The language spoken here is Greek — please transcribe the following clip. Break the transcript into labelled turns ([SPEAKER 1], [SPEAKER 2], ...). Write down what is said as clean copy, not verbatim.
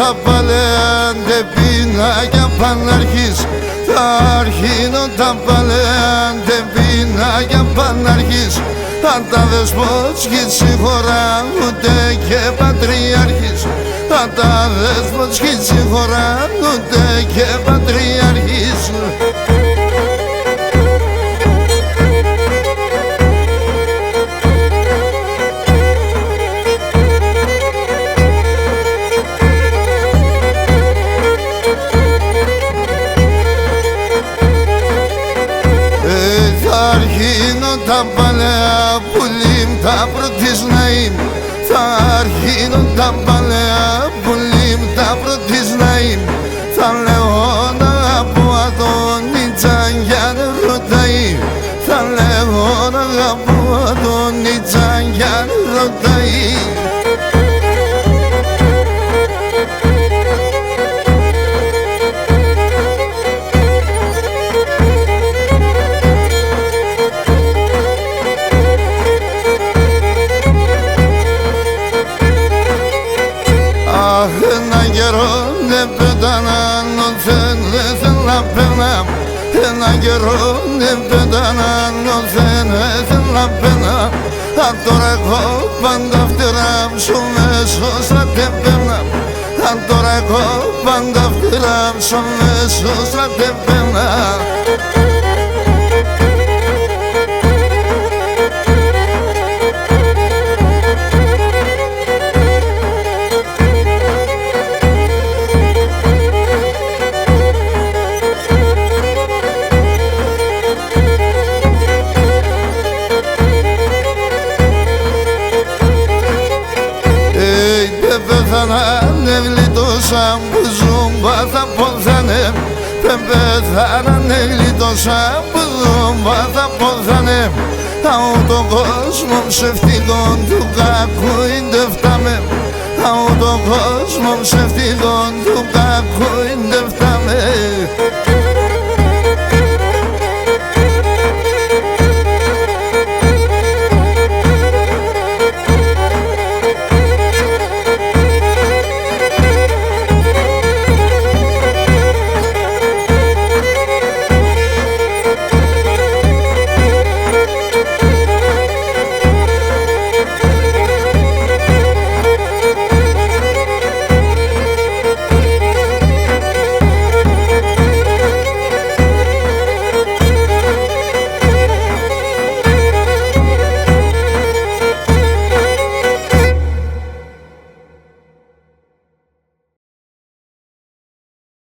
[SPEAKER 1] τα παλέντε πίνα για παναρχής. Τα αρχίνω τα παλέντε πίνα για παναρχής. Αν τα δεσπότσκης συγχωρά ούτε και πατριάρχης. Αν τα δεσπότσκης συγχωρά ούτε και πατριάρχης. Τα παλαιά πουλήμ τα πρώτης ναήμ. Θα αρχίνω τα παλαιά πουλήμ τα πρώτης ναήμ. Θα λέω να αγαπώ Αντώνιτσα για να ρωτάει. Θα λέω να αγαπώ Αντώνιτσα για να ρωτάει. Έναν καιρό δεν πέταναν όταν δεν θέλω να περνάμ. Έναν καιρό δεν πέταναν όταν δεν θέλω να περνάμ. Αν τώρα εγώ πάντα φτερά σου μέσω στρατεμπέρναμ. Αν τώρα εγώ πάντα φτερά σου μέσω στρατεμπέρναμ. Δεν γλιτώσα που ζούμπα θα ποθάνε. Δεν πέθανα, δεν γλιτώσα που ζούμπα θα ποθάνε. Από τον κόσμο ψευτικών του κακού ίντε φτάμε. Από τον κόσμο ψευτικών του κακού ίντε φτάμε.